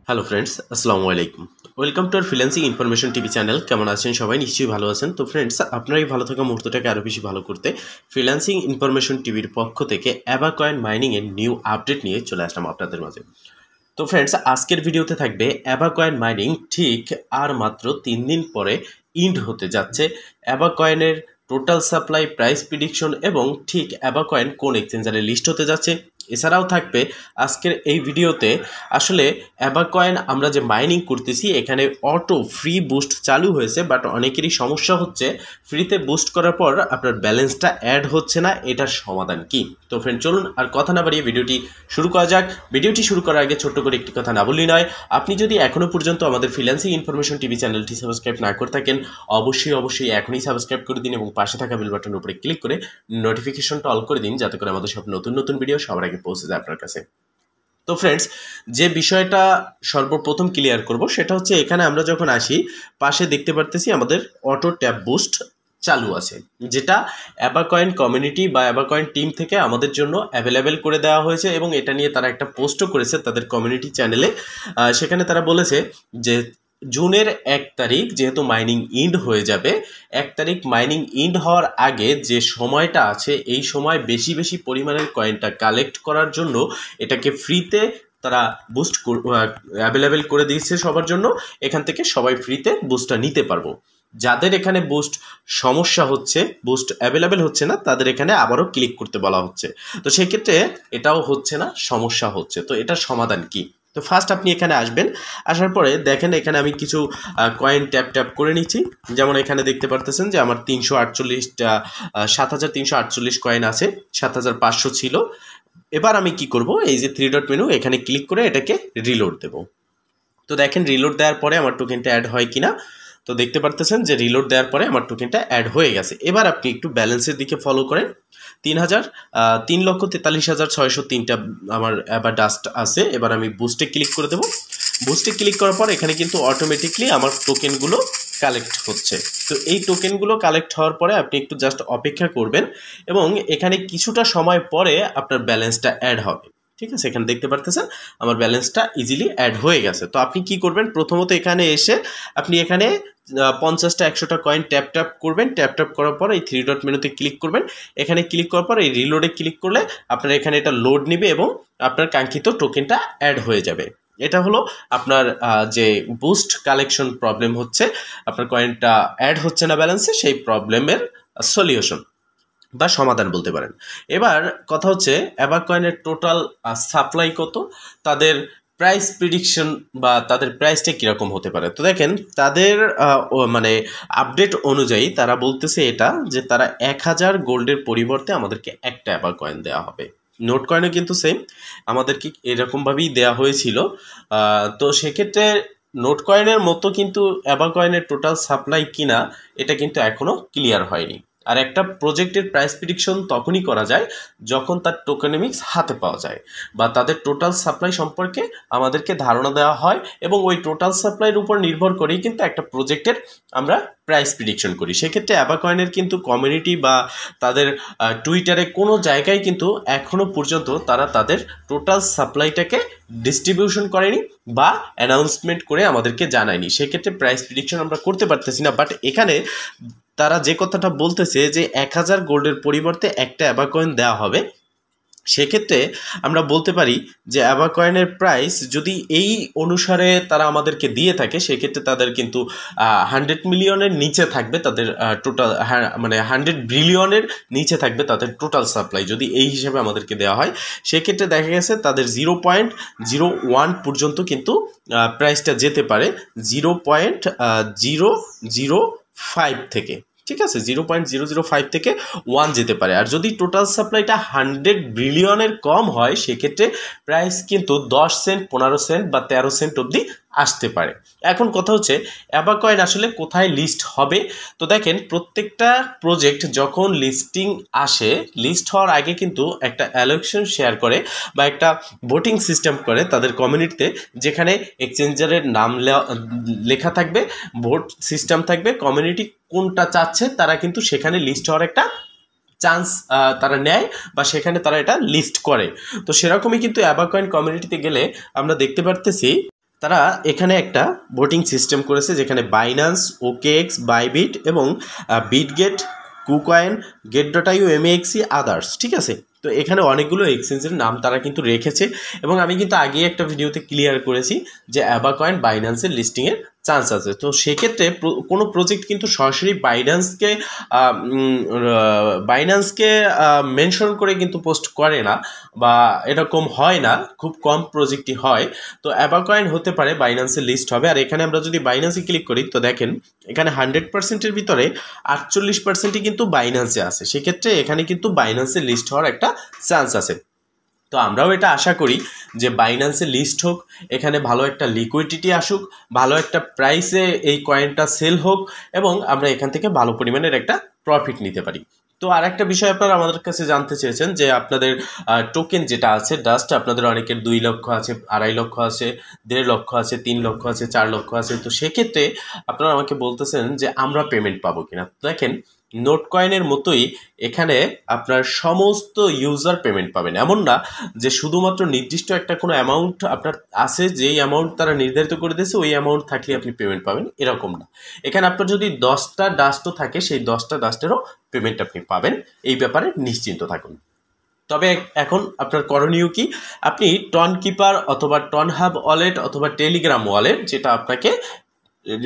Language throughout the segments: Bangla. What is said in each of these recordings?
হ্যালো ফ্রেন্ডস, আসসালামু আলাইকুম। Welcome to our freelancing information TV channel. কেমন আছেন সবাই? নিশ্চয়ই ভালো আছেন। তো ফ্রেন্ডস, আপনার এই ভালো থাকা মুহূর্তটাকে আরও বেশি ভালো করতে ফ্রিল্যান্সিং ইনফরমেশন টিভির পক্ষ থেকে অ্যাবাকয়েন মাইনিংয়ের নিউ আপডেট নিয়ে চলে আসলাম আপনাদের মাঝে। তো ফ্রেন্ডস, আজকের ভিডিওতে থাকবে অ্যাবাকয়েন মাইনিং ঠিক আর মাত্র 3 দিন পরে ইন্ড হতে যাচ্ছে। অ্যাবাকয়েনের টোটাল সাপ্লাই, প্রাইস প্রিডিকশন এবং ঠিক অ্যাবাকয়েন কোন এক্সচেঞ্জারে লিস্ট হতে যাচ্ছে। এছাড়াও থাকবে আজকের এই ভিডিওতে আসলে অ্যাবাকয়েন আমরা যে মাইনিং করতেছি এখানে অটো ফ্রি বুস্ট চালু হয়েছে, বাট অনেকেরই সমস্যা হচ্ছে ফ্রিতে বুস্ট করার পর আপনার ব্যালেন্সটা অ্যাড হচ্ছে না। এটার সমাধান কি? তো ফ্রেন্ড, চলুন আর কথা না বাড়িয়ে ভিডিওটি শুরু করা যাক। ভিডিওটি শুরু করার আগে ছোট্ট করে একটি কথা না বললেই নয়, আপনি যদি এখনও পর্যন্ত আমাদের ফ্রিল্যান্সিং ইনফরমেশন টিভি চ্যানেলটি সাবস্ক্রাইব না করে থাকেন, অবশ্যই এখনই সাবস্ক্রাইব করে দিন এবং পাশে থাকা বেল বাটনের উপরে ক্লিক করে নোটিফিকেশনটা অল করে দিন, যাতে করে আমাদের সব নতুন ভিডিও সবার আগে পৌঁছে যায় আপনার কাছে। তো ফ্রেন্ডস, যে বিষয়টা সর্বপ্রথম ক্লিয়ার করব সেটা হচ্ছে, এখানে আমরা যখন আসি পাশে দেখতে পারতেছি আমাদের অটো ট্যাব বুস্ট চালু আছে, যেটা অ্যাবাকয়েন কমিউনিটি বা অ্যাবাকয়েন টিম থেকে আমাদের জন্য অ্যাভেলেবেল করে দেওয়া হয়েছে এবং এটা নিয়ে তারা একটা পোস্টও করেছে তাদের কমিউনিটি চ্যানেলে। সেখানে তারা বলেছে যে জুনের 1 তারিখ যেহেতু মাইনিং ইন্ড হয়ে যাবে, 1 তারিখ মাইনিং ইন্ড হওয়ার আগে যে সময়টা আছে এই সময় বেশি পরিমাণের কয়েনটা কালেক্ট করার জন্য এটাকে ফ্রিতে তারা বুস্ট অ্যাভেলেবেল করে দিয়েছে সবার জন্য। এখান থেকে সবাই ফ্রিতে বুস্টটা নিতে পারবো। যাদের এখানে বুস্ট সমস্যা হচ্ছে, বুস্ট অ্যাভেলেবেল হচ্ছে না, তাদের এখানে আবারও ক্লিক করতে বলা হচ্ছে। তো সেক্ষেত্রে এটাও হচ্ছে না, সমস্যা হচ্ছে। তো এটার সমাধান কি? তো ফার্স্ট আপনি এখানে আসবেন, আসার পরে দেখেন এখানে আমি কিছু কয়েন ট্যাপ করে নিচ্ছি। যেমন এখানে দেখতে পারতেছেন যে আমার 7348 কয়েন আছে, 7500 ছিল। এবার আমি কি করব, এই যে 3 ডট মেনু এখানে ক্লিক করে এটাকে রিলোড দেব। তো দেখেন রিলোড দেওয়ার পরে আমার টোকেনটা অ্যাড হয় কিনা। তো দেখতে পারতেছেন যে রিলোড দেওয়ার পরে আমার টোকেনটা অ্যাড হয়ে গেছে। এবার আপনি একটু ব্যালেন্সের দিকে ফলো করেন। 3,43,603টা আমার এবার ডাস্ট আছে। এবার আমি বুস্টে ক্লিক করে দেবো। বুস্টে ক্লিক করার পর এখানে কিন্তু অটোমেটিকলি আমার টোকেনগুলো কালেক্ট হচ্ছে। তো এই টোকেনগুলো কালেক্ট হওয়ার পরে আপনি একটু জাস্ট অপেক্ষা করবেন এবং এখানে কিছুটা সময় পরে আপনার ব্যালেন্সটা অ্যাড হবে। ঠিক আছে, এখানে দেখতে পারতেছেন আমার ব্যালেন্সটা ইজিলি অ্যাড হয়ে গেছে। তো আপনি কি করবেন, প্রথমত এখানে এসে আপনি এখানে 50টা 100টা কয়েন ট্যাপ করবেন। ট্যাপ করার পর এই 3 ডট মেনুতে ক্লিক করবেন। এখানে ক্লিক করার পর এই রিলোডে ক্লিক করলে আপনার এখানে এটা লোড নেবে এবং আপনার কাঙ্ক্ষিত টোকেনটা অ্যাড হয়ে যাবে। এটা হলো আপনার যে বুস্ট কালেকশন প্রবলেম হচ্ছে, আপনার কয়েনটা অ্যাড হচ্ছে না ব্যালেন্সে, সেই প্রবলেমের সলিউশন বা সমাধান বলতে পারেন। এবার কথা হচ্ছে অ্যাবাকয়েনের টোটাল সাপ্লাই কত, তাদের প্রাইস প্রিডিকশন বা তাদের প্রাইসটা কীরকম হতে পারে। তো দেখেন তাদের মানে আপডেট অনুযায়ী তারা বলতেছে এটা যে তারা 1000 গোল্ডের পরিবর্তে আমাদেরকে একটা অ্যাবাকয়েন দেওয়া হবে। নোট কয়েনও কিন্তু সেম আমাদেরকে এরকমভাবেই দেওয়া হয়েছিল। তো সেক্ষেত্রে নোট কয়েনের মতো কিন্তু অ্যাবাকয়েনের টোটাল সাপ্লাই কিনা এটা কিন্তু এখনও ক্লিয়ার হয়নি। আর একটা প্রজেক্টের প্রাইস প্রিডিকশন তখনই করা যায় যখন তার টোকেনমিক্স হাতে পাওয়া যায় বা তাদের টোটাল সাপ্লাই সম্পর্কে আমাদেরকে ধারণা দেওয়া হয় এবং ওই টোটাল সাপ্লাইয়ের উপর নির্ভর করেই কিন্তু একটা প্রজেক্টের আমরা প্রাইস প্রিডিকশন করি। সেক্ষেত্রে অ্যাবাকয়েনের কিন্তু কমিউনিটি বা তাদের টুইটারে কোনো জায়গায় কিন্তু এখনও পর্যন্ত তারা তাদের টোটাল সাপ্লাইটাকে ডিস্ট্রিবিউশন করেনি বা অ্যানাউন্সমেন্ট করে আমাদেরকে জানায়নি। সেক্ষেত্রে প্রাইস প্রিডিকশন আমরা করতে পারতেছি না। বাট এখানে তারা যে কথাটা বলতেছে যে 1000 গোল্ডের পরিবর্তে একটা অ্যাবাকয়েন দেওয়া হবে, সেক্ষেত্রে আমরা বলতে পারি যে অ্যাবাকয়েনের প্রাইস যদি এই অনুসারে তারা আমাদেরকে দিয়ে থাকে, সেক্ষেত্রে তাদের কিন্তু 100 মিলিয়নের নিচে থাকবে তাদের টোটাল, মানে 100 বিলিয়নের নিচে থাকবে তাদের টোটাল সাপ্লাই যদি এই হিসাবে আমাদেরকে দেওয়া হয়। সেক্ষেত্রে দেখা গেছে তাদের 0.01 পর্যন্ত কিন্তু প্রাইসটা যেতে পারে, 0.005 থেকে। ঠিক আছে, 0.005 থেকে 1 যেতে পারে। আর যদি টোটাল সাপ্লাইটা 100 বিলিয়নের কম হয়, সেক্ষেত্রে প্রাইস কিন্তু 10 সেন্ট, 15 সেন্ট বা 13 সেন্ট অবধি আসতে পারে। এখন কথা হচ্ছে অ্যাবাকয়েন আসলে কোথায় লিস্ট হবে। তো দেখেন প্রত্যেকটা প্রজেক্ট যখন লিস্টিং আসে, লিস্ট হওয়ার আগে কিন্তু একটা অ্যালোকেশন শেয়ার করে বা একটা ভোটিং সিস্টেম করে তাদের কমিউনিটিতে, যেখানে এক্সচেঞ্জারের নাম লেখা থাকবে, ভোট সিস্টেম থাকবে, কমিউনিটি কোনটা চাচ্ছে তারা কিন্তু সেখানে লিস্ট হওয়ার একটা চান্স তারা নেয় বা সেখানে তারা এটা লিস্ট করে। তো সেরকমই কিন্তু অ্যাবাকয়েন কমিউনিটিতে গেলে আমরা দেখতে পারতেছি তারা এখানে একটা ভোটিং সিস্টেম করেছে যেখানে বাইন্যান্স, ওকেএক্স, বাইবিট এবং বিটগেট, কুকয়েন, গেট.ইউ, এমএক্সি, আদার্স, ঠিক আছে। তো এখানে অনেকগুলো এক্সচেঞ্জের নাম তারা কিন্তু রেখেছে এবং আমি কিন্তু আগে একটা ভিডিওতে ক্লিয়ার করেছি যে অ্যাবাকয়েন বাইন্যান্সের লিস্টিংয়ের চান্স আছে। তো সেক্ষেত্রে কোনো প্রজেক্ট কিন্তু সরাসরি বাইন্যান্সকে মেনশন করে কিন্তু পোস্ট করে না বা এরকম হয় না, খুব কম প্রজেক্টই হয়। তো অ্যাবাকয়েন হতে পারে বাইন্যান্সের লিস্ট হবে। আর এখানে আমরা যদি বাইন্যান্সে ক্লিক করি তো দেখেন এখানে 100%-এর ভিতরে 48%ই কিন্তু বাইন্যান্সে আছে। সেক্ষেত্রে এখানে কিন্তু বাইন্যান্সের লিস্ট হওয়ার একটা চান্স আছে। তো আমরাও এটা আশা করি যে বাইন্যান্সে লিস্ট হোক, এখানে ভালো একটা লিকুইডিটি আসুক, ভালো একটা প্রাইসে এই কয়েনটা সেল হোক এবং আমরা এখান থেকে ভালো পরিমাণের একটা প্রফিট নিতে পারি। তো আর একটা বিষয় আপনারা আমাদের কাছে জানতে চেয়েছেন যে আপনাদের টোকেন যেটা আছে ডাস্ট, আপনাদের অনেকের 2 লক্ষ আছে, 2.5 লক্ষ আছে, 1.5 লক্ষ আছে, 3 লক্ষ আছে, 4 লক্ষ আছে। তো সেক্ষেত্রে আপনারা আমাকে বলতেছেন যে আমরা পেমেন্ট পাবো কিনা। দেখেন নোট কয়েনের মতোই এখানে আপনার সমস্ত ইউজার পেমেন্ট পাবেন। এমন না যে শুধুমাত্র নির্দিষ্ট একটা কোনো অ্যামাউন্ট আপনার আছে, যেই অ্যামাউন্ট তারা নির্ধারিত করে দিয়েছে ওই অ্যামাউন্ট থাকলে আপনি পেমেন্ট পাবেন, এরকম না। এখানে আপনার যদি 10টা ডাস্টও থাকে সেই 10টা ডাস্টেরও পেমেন্ট আপনি পাবেন, এই ব্যাপারে নিশ্চিন্ত থাকুন। তবে এখন আপনার করণীয় কি, আপনি টন কিপার অথবা টন হাব ওয়ালেট অথবা টেলিগ্রাম ওয়ালেট যেটা আপনাকে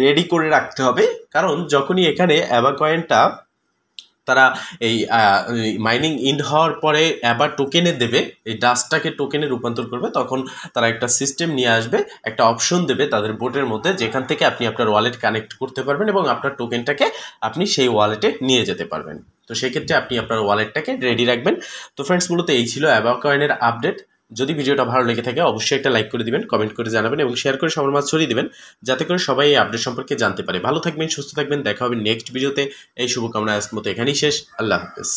রেডি করে রাখতে হবে। কারণ যখনই এখানে অ্যাবাকয়েনটা তারা এই মাইনিং ইন্ড হওয়ার পরে আবার টোকেনে দেবে, এই ডাস্টটাকে টোকেনে রূপান্তর করবে, তখন তারা একটা সিস্টেম নিয়ে আসবে, একটা অপশন দেবে তাদের বোর্ডের মধ্যে যেখান থেকে আপনি আপনার ওয়ালেট কানেক্ট করতে পারবেন এবং আপনার টোকেনটাকে আপনি সেই ওয়ালেটে নিয়ে যেতে পারবেন। তো সেক্ষেত্রে আপনি আপনার ওয়ালেটটাকে রেডি রাখবেন। তো ফ্রেন্ডস, মূলত এই ছিল অ্যাবাকয়েনের আপডেট। যদি ভিডিওটা ভালো লেগে থাকে অবশ্যই একটা লাইক করে দিবেন, কমেন্ট করে জানাবেন এবং শেয়ার করে সবার মাঝে ছড়িয়ে দিবেন যাতে করে সবাই এই আপডেট সম্পর্কে জানতে পারে। ভালো থাকবেন, সুস্থ থাকবেন, দেখা হবে নেক্সট ভিডিওতে। এই শুভকামনা আজকের মতো এখানেই শেষ। আল্লাহ হাফেজ।